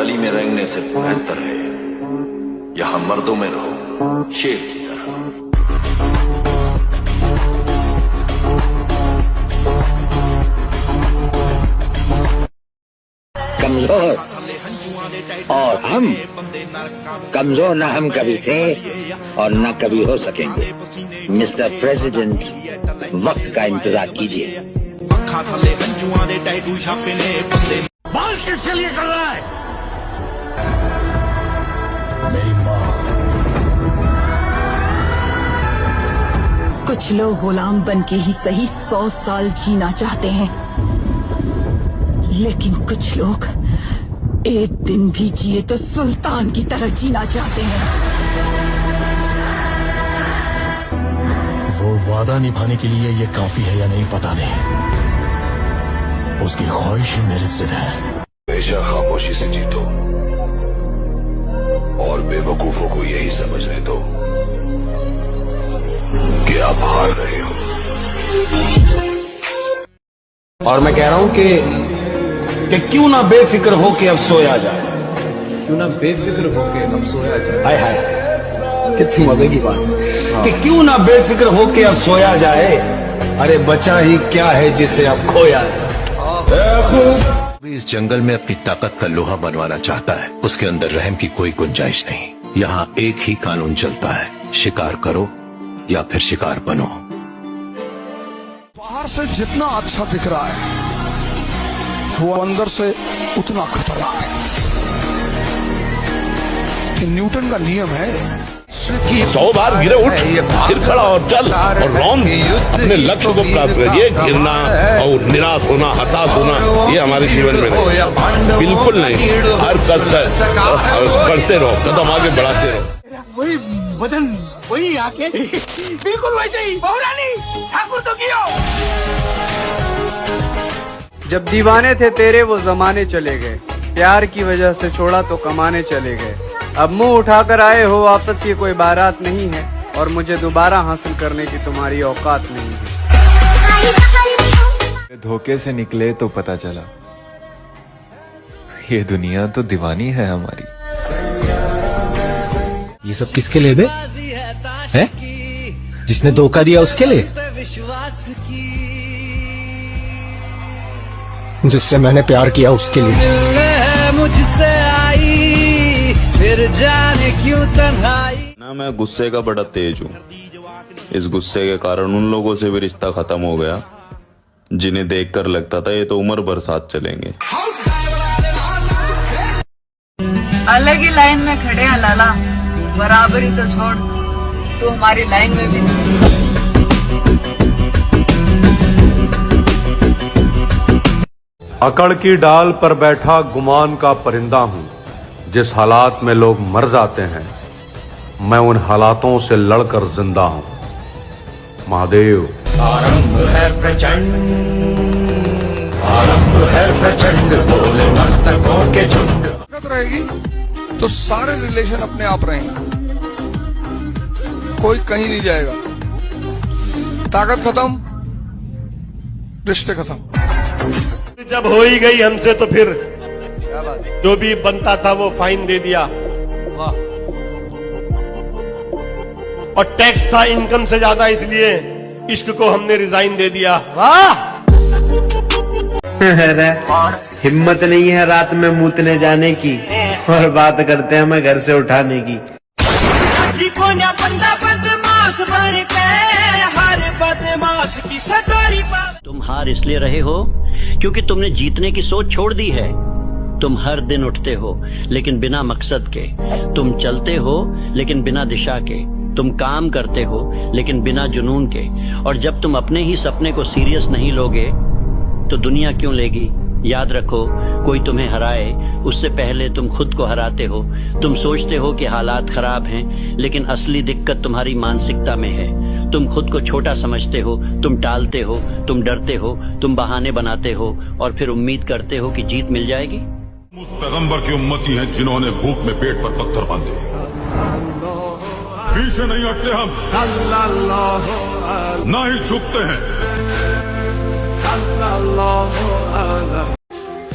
गली में रेंगने से बेहतर है यहां मर्दों में रहो शेर की तरह। कमजोर और हम कमजोर न हम कभी थे और न कभी हो सकेंगे। मिस्टर प्रेसिडेंट, वक्त का इंतजार कीजिए। बाल किसके लिए कर रहा है? मेरी माँ। कुछ लोग गुलाम बन के ही सही 100 साल जीना चाहते हैं, लेकिन कुछ लोग एक दिन भी जिए तो सुल्तान की तरह जीना चाहते हैं। वो वादा निभाने के लिए ये काफी है या नहीं पता नहीं, उसकी ख्वाहिश ही मेरी जिद है। हमेशा खामोशी से जीतो और बेवकूफों को यही समझने दो कि आप हार रहे हो। और मैं कह रहा हूं कि क्यों ना बेफिक्र हो के अब सोया जाए, क्यों ना बेफिक्र हो के अब सोया जाए। हाय हाय, कितनी मजे की बात है। कि क्यों ना बेफिक्र हो के अब सोया जाए, अरे बचा ही क्या है जिसे अब खोया है। इस जंगल में अपनी ताकत का लोहा बनवाना चाहता है, उसके अंदर रहम की कोई गुंजाइश नहीं। यहाँ एक ही कानून चलता है, शिकार करो या फिर शिकार बनो। बाहर से जितना अच्छा दिख रहा है वो अंदर से उतना खतरनाक है। ये न्यूटन का नियम है। 100 बार गिरे उठ, फिर खड़ा और चल, और रौंद अपने लक्ष्य को प्राप्त कर। ये गिरना और निराश होना, हताश होना, ये हमारे जीवन में नहीं, बिल्कुल नहीं। हर कदम करते रहो, कदम आगे बढ़ाते रहो। वही बदन, वही आंखें, बिल्कुल वैसे ही। बहुरानी ठाकुर तो कियो। जब दीवाने थे तेरे वो जमाने चले गए, प्यार की वजह से छोड़ा तो कमाने चले गए। अब मुंह उठाकर आए हो वापस, ये कोई बारात नहीं है, और मुझे दोबारा हासिल करने की तुम्हारी औकात नहीं है। धोखे से निकले तो पता चला ये दुनिया तो दीवानी है हमारी। ये सब किसके लिए बे? है? जिसने धोखा दिया उसके लिए? जिससे मैंने प्यार किया उसके लिए। मुझसे आई फिर जाने क्यों तन्हाई। ना मैं गुस्से का बड़ा तेज हूँ, इस गुस्से के कारण उन लोगों से भी रिश्ता खत्म हो गया जिन्हें देखकर लगता था ये तो उम्र भर साथ चलेंगे। अलग ही लाइन में खड़े हैं लाला, बराबरी तो छोड़, तू हमारी लाइन में भी नहीं। अकड़ की डाल पर बैठा गुमान का परिंदा हूं, जिस हालात में लोग मर जाते हैं मैं उन हालातों से लड़कर जिंदा हूं। महादेव। आरंभ है प्रचंड, आरंभ है प्रचंड, बोले मस्तकों के झुंड। ताकत रहेगी तो सारे रिलेशन अपने आप रहेंगे, कोई कहीं नहीं जाएगा। ताकत खत्म, रिश्ते खत्म। जब हो ही गई हमसे तो फिर जो भी बनता था वो फाइन दे दिया। वाह। और टैक्स था इनकम से ज्यादा, इसलिए इश्क को हमने रिजाइन दे दिया। वाह। हिम्मत नहीं है रात में मूतने जाने की, और बात करते हैं हमें घर से उठाने की। तुम हार इसलिए रहे हो क्योंकि तुमने जीतने की सोच छोड़ दी है। तुम हर दिन उठते हो लेकिन बिना मकसद के, तुम चलते हो लेकिन बिना दिशा के, तुम काम करते हो लेकिन बिना जुनून के। और जब तुम अपने ही सपने को सीरियस नहीं लोगे तो दुनिया क्यों लेगी। याद रखो, कोई तुम्हें हराए उससे पहले तुम खुद को हराते हो। तुम सोचते हो कि हालात खराब हैं, लेकिन असली दिक्कत तुम्हारी मानसिकता में है। तुम खुद को छोटा समझते हो, तुम टालते हो, तुम डरते हो, तुम बहाने बनाते हो और फिर उम्मीद करते हो कि जीत मिल जाएगी। उस पैगंबर की उम्मती हैं जिन्होंने भूख में पेट पर पत्थर बांधे। पीछे नहीं हटते हम, ना ही झुकते हैं।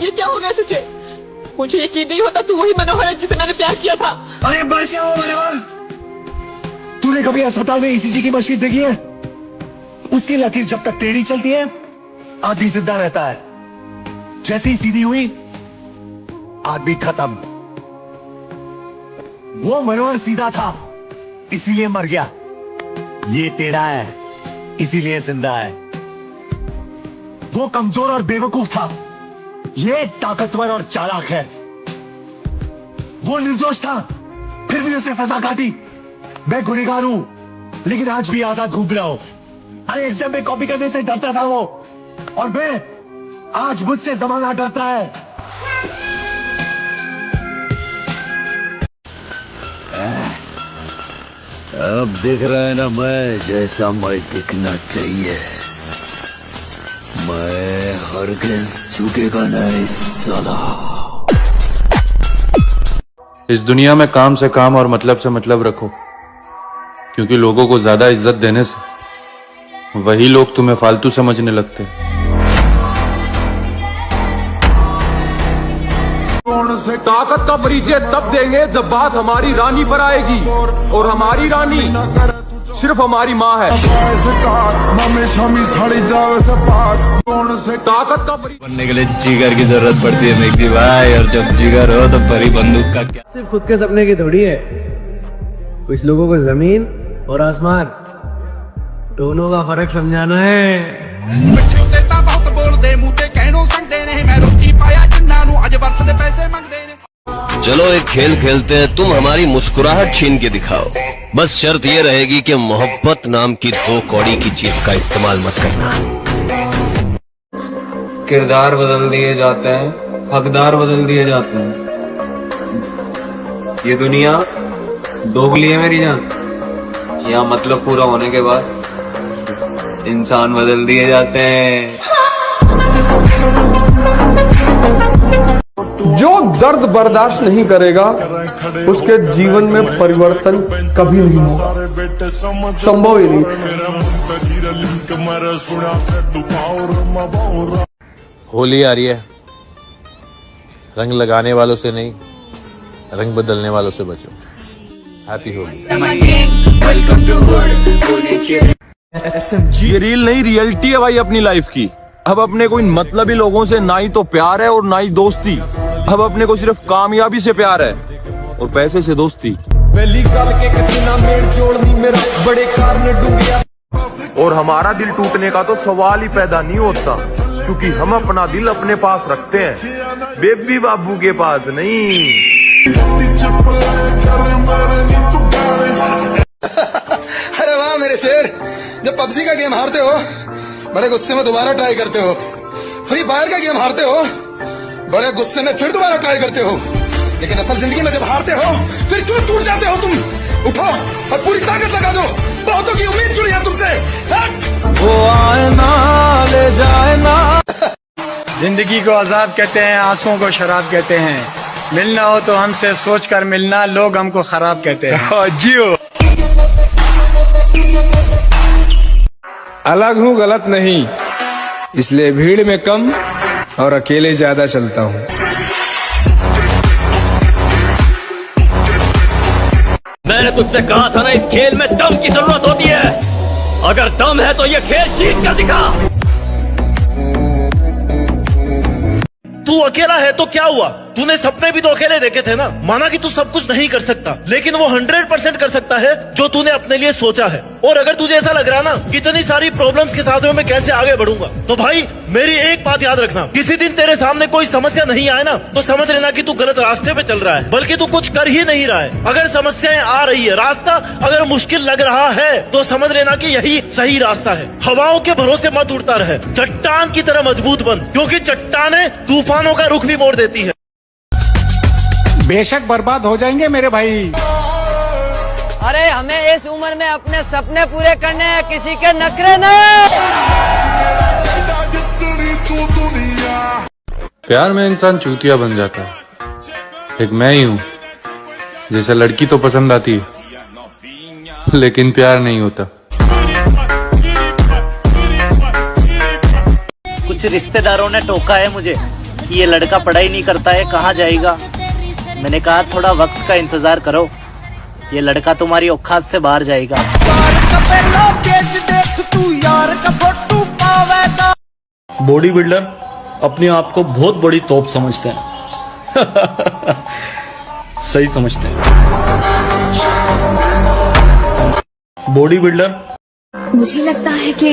ये क्या हो गया तुझे? मुझे यकीन नहीं होता तू वही मनोहर है जिसे मैंने प्यार किया था। अरे बच गया वो मनोहर। तूने कभी अस्पताल में ईसीजी की मशीन देखी है? उसकी लकीर जब तक टेढ़ी चलती है आदमी जिंदा रहता है, जैसे ही सीधी हुई आदमी खत्म। वो मनोहर सीधा था इसीलिए मर गया, ये टेढ़ा है इसीलिए जिंदा है। वो कमजोर और बेवकूफ था, ये ताकतवर और चालाक है। वो निर्दोष था फिर भी उसे सजा काटी। मैं गुनहगार हूं लेकिन आज भी आजाद घूम रहा हूं। अरे एग्जाम में कॉपी करने से डरता था वो, और मैं आज मुझसे जमाना डरता है। अब दिख रहा है ना मैं जैसा मैं दिखना चाहिए। मैं हरगिज़ झुकेगा नहीं साला। इस दुनिया में काम से काम और मतलब से मतलब रखो, क्योंकि लोगों को ज्यादा इज्जत देने से वही लोग तुम्हें फालतू समझने लगते हैं। ताकत का परिचय तब देंगे जब बात हमारी रानी पर आएगी, और हमारी रानी सिर्फ हमारी माँ है। ताकत का बनने के लिए जिगर की जरूरत पड़ती है मेघजी भाई, और जब जिगर हो तो परी बंदूक का क्या। सिर्फ खुद के सपने की थोड़ी है, कुछ लोगों को जमीन और आसमान दोनों का फर्क समझाना है। चलो एक खेल खेलते हैं, तुम हमारी मुस्कुराहट छीन के दिखाओ। बस शर्त ये रहेगी कि मोहब्बत नाम की 2 कौड़ी की चीज का इस्तेमाल मत करना। किरदार बदल दिए जाते हैं, हकदार बदल दिए जाते हैं। ये दुनिया दोगली है मेरी जान। यहाँ मतलब पूरा होने के बाद इंसान बदल दिए जाते हैं। जो दर्द बर्दाश्त नहीं करेगा उसके जीवन में परिवर्तन कभी नहीं होगा, संभव ही नहीं। होली आ रही है, रंग लगाने वालों से नहीं, रंग बदलने वालों से बचो। हैप्पी होली। ये रील नहीं, रियलिटी है भाई अपनी लाइफ की। अब अपने को इन मतलबी लोगों से ना ही तो प्यार है और ना ही दोस्ती। अब अपने को सिर्फ कामयाबी से प्यार है और पैसे से दोस्ती। और हमारा दिल टूटने का तो सवाल ही पैदा नहीं होता, क्योंकि हम अपना दिल अपने पास रखते हैं, बेबी बाबू के पास नहीं। अरे वाह मेरे शेर, जब पबजी का गेम हारते हो बड़े गुस्से में दोबारा ट्राई करते हो, फ्री फायर का गेम हारते हो बड़े गुस्से में फिर दोबारा ट्राई करते हो, लेकिन असल जिंदगी में जब हारते हो फिर क्यों टूट जाते हो तुम? उठो और पूरी ताकत लगा दो, बहुतों की उम्मीद जुड़ी है तुमसे। वो आए ना ले जाए ना। जिंदगी को अजाब कहते हैं, आंसुओं को शराब कहते हैं। मिलना हो तो हमसे सोच कर मिलना, लोग हमको खराब कहते हैं। जियो। अलग हूँ गलत नहीं, इसलिए भीड़ में कम और अकेले ज्यादा चलता हूँ। मैंने तुझसे कहा था ना, इस खेल में दम की जरूरत होती है। अगर दम है तो ये खेल जीत कर दिखा। तू अकेला है तो क्या हुआ? तूने सपने भी तो अकेले देखे थे ना। माना कि तू सब कुछ नहीं कर सकता, लेकिन वो 100% कर सकता है जो तूने अपने लिए सोचा है। और अगर तुझे ऐसा लग रहा ना कितनी सारी प्रॉब्लम्स के साथ मैं कैसे आगे बढ़ूंगा, तो भाई मेरी एक बात याद रखना, किसी दिन तेरे सामने कोई समस्या नहीं आए ना तो समझ लेना कि तू गलत रास्ते पे चल रहा है, बल्कि तू कुछ कर ही नहीं रहा है। अगर समस्याएं आ रही है, रास्ता अगर मुश्किल लग रहा है तो समझ लेना कि यही सही रास्ता है। हवाओं के भरोसे मत उड़ता रहे, चट्टान की तरह मजबूत बन, क्योंकि चट्टानें तूफानों का रुख भी मोड़ देती है। बेशक बर्बाद हो जाएंगे मेरे भाई। अरे हमें इस उम्र में अपने सपने पूरे करने हैं, किसी के नखरे नहीं। प्यार में इंसान चूतिया बन जाता है। एक मैं ही हूँ जैसे लड़की तो पसंद आती है लेकिन प्यार नहीं होता। कुछ रिश्तेदारों ने टोका है मुझे, कि ये लड़का पढ़ाई नहीं करता है, कहाँ जाएगा। मैंने कहा थोड़ा वक्त का इंतजार करो, ये लड़का तुम्हारी औकात से बाहर जाएगा। बॉडी बिल्डर अपने आप को बहुत बड़ी तोप समझते हैं। सही समझते हैं। बॉडी बिल्डर मुझे लगता है कि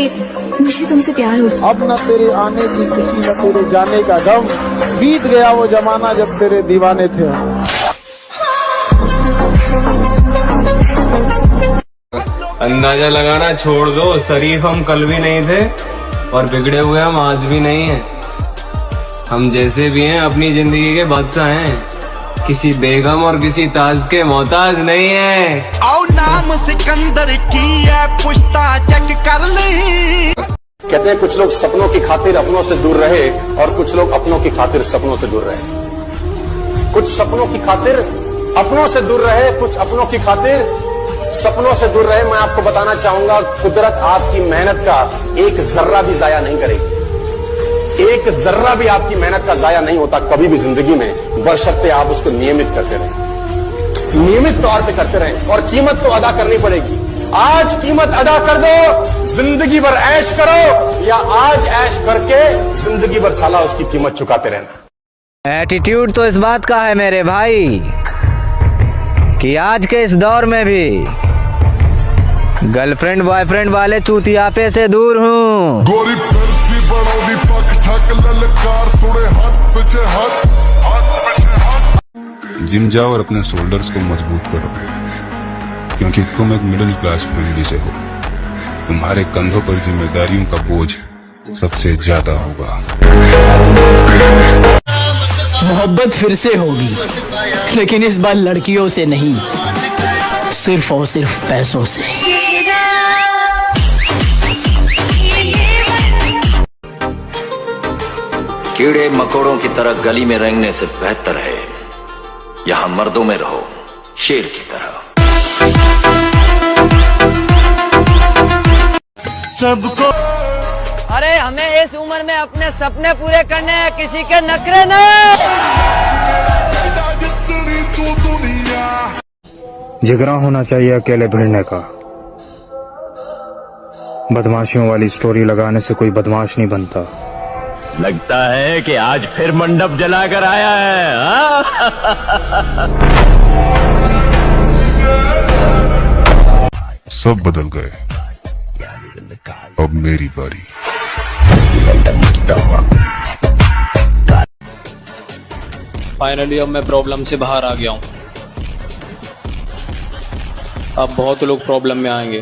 मुझे तुमसे प्यार हो। अब न तेरे आने की खुशी न तेरे जाने का गम, बीत गया वो जमाना जब तेरे दीवाने थे हम। अंदाजा लगाना छोड़ दो, शरीफ हम कल भी नहीं थे और बिगड़े हुए हम आज भी नहीं हैं। हम जैसे भी हैं अपनी जिंदगी के बादशाह हैं, किसी बेगम और किसी ताज के मोहताज नहीं है। आओ नाम सिकंदर की है, पुश्ता चेक कर ली। कहते हैं कुछ लोग सपनों की खातिर अपनों से दूर रहे और कुछ लोग अपनों की खातिर सपनों से दूर रहे। कुछ सपनों की खातिर अपनों से दूर रहे, कुछ अपनों की खातिर सपनों से दूर रहे। मैं आपको बताना चाहूंगा, कुदरत आपकी मेहनत का एक जर्रा भी जाया नहीं करेगी। एक जर्रा भी आपकी मेहनत का जाया नहीं होता कभी भी जिंदगी में, बशर्ते आप उसको नियमित करते रहें, नियमित तौर पे करते रहें। और कीमत तो अदा करनी पड़ेगी। आज कीमत अदा कर दो, जिंदगी भर ऐश करो, या आज ऐश करके जिंदगी भर साला उसकी कीमत चुकाते रहना। एटीट्यूड तो इस बात का है मेरे भाई कि आज के इस दौर में भी गर्लफ्रेंड बॉयफ्रेंड वाले चूतियापे से दूर हूँ। जिम जाओ और अपने शोल्डर्स को मजबूत करो, क्योंकि तुम एक मिडिल क्लास फैमिली से हो। तुम्हारे कंधों पर जिम्मेदारियों का बोझ सबसे ज्यादा होगा। मोहब्बत फिर से होगी, लेकिन इस बार लड़कियों से नहीं, सिर्फ और सिर्फ पैसों से। कीड़े मकोड़ों की तरह गली में रेंगने से बेहतर है यहां मर्दों में रहो, शेर की तरह। सबको अरे हमें इस उम्र में अपने सपने पूरे करने हैं, किसी के नखरे नहीं। जिगरा होना चाहिए अकेले भिड़ने का। बदमाशियों वाली स्टोरी लगाने से कोई बदमाश नहीं बनता। लगता है कि आज फिर मंडप जलाकर आया है। सब बदल गए, अब मेरी बारी। फाइनली अब मैं प्रॉब्लम से बाहर आ गया हूँ। अब बहुत लोग प्रॉब्लम में आएंगे।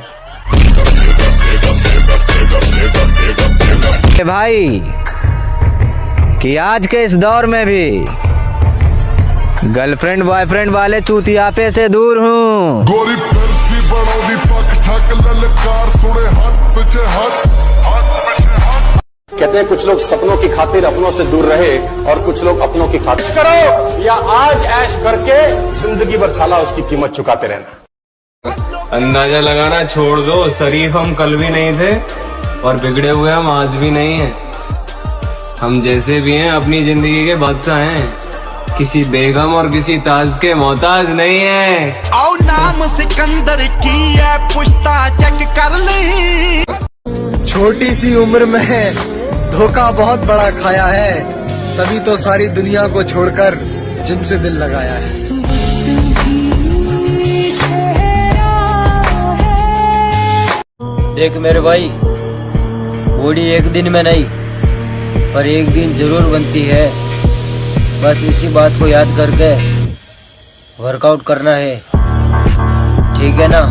भाई कि आज के इस दौर में भी गर्लफ्रेंड बॉयफ्रेंड वाले चूतियापे से दूर हूँ। कहते हैं कुछ लोग सपनों की खातिर अपनों से दूर रहे और कुछ लोग अपनों की खातिर करो, या आज ऐश करके जिंदगी भर साला उसकी कीमत चुकाते रहना। अंदाजा लगाना छोड़ दो, शरीफ हम कल भी नहीं थे और बिगड़े हुए हम आज भी नहीं हैं। हम जैसे भी हैं अपनी जिंदगी के बादशाह हैं, किसी बेगम और किसी ताज के मोहताज नहीं है। आओ नाम सिकंदर की है, पुश्ता चेक कर ली। छोटी सी उम्र में धोखा बहुत बड़ा खाया है, तभी तो सारी दुनिया को छोड़कर जिनसे दिल लगाया है। देख मेरे भाई, बॉडी एक दिन में नहीं पर एक दिन जरूर बनती है। बस इसी बात को याद करके वर्कआउट करना है, ठीक है ना।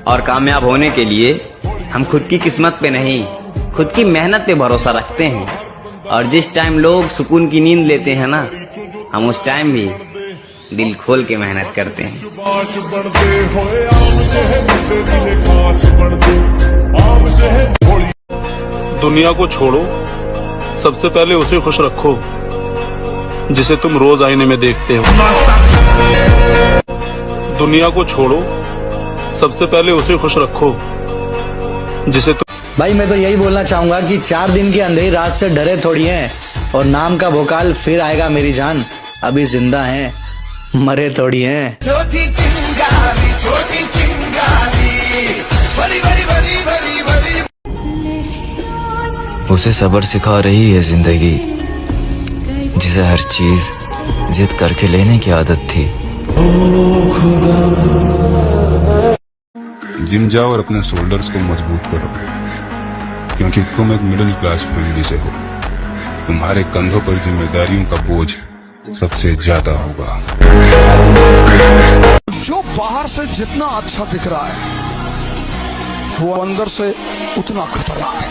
और कामयाब होने के लिए हम खुद की किस्मत पे नहीं, खुद की मेहनत पे भरोसा रखते हैं। और जिस टाइम लोग सुकून की नींद लेते हैं ना, हम उस टाइम भी दिल खोल के मेहनत करते हैं। दुनिया को छोड़ो, सबसे पहले उसे खुश रखो जिसे तुम रोज आईने में देखते हो। दुनिया को छोड़ो, सबसे पहले उसे खुश रखो जिसे तुम भाई मैं तो यही बोलना चाहूंगा कि 4 दिन की अंधेरी रात से डरे थोड़ी हैं, और नाम का भोकाल फिर आएगा मेरी जान। अभी जिंदा हैं, मरे थोड़ी हैं। छोटी चिंगारी बड़ी बड़ी बड़ी बड़ी बड़ी। उसे सब्र सिखा रही है जिंदगी, जिसे हर चीज जिद करके लेने की आदत थी। जिम जाओ और अपने शोल्डर्स को मजबूत करो, क्योंकि तुम एक मिडिल क्लास फैमिली से हो। तुम्हारे कंधों पर जिम्मेदारियों का बोझ सबसे ज्यादा होगा। जो बाहर से जितना अच्छा दिख रहा है वो अंदर से उतना खतरनाक है।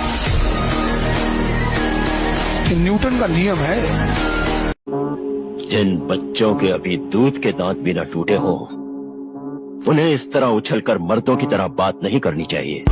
ये न्यूटन का नियम है। जिन बच्चों के अभी दूध के दांत भी न टूटे हों, उन्हें इस तरह उछलकर मर्दों की तरह बात नहीं करनी चाहिए।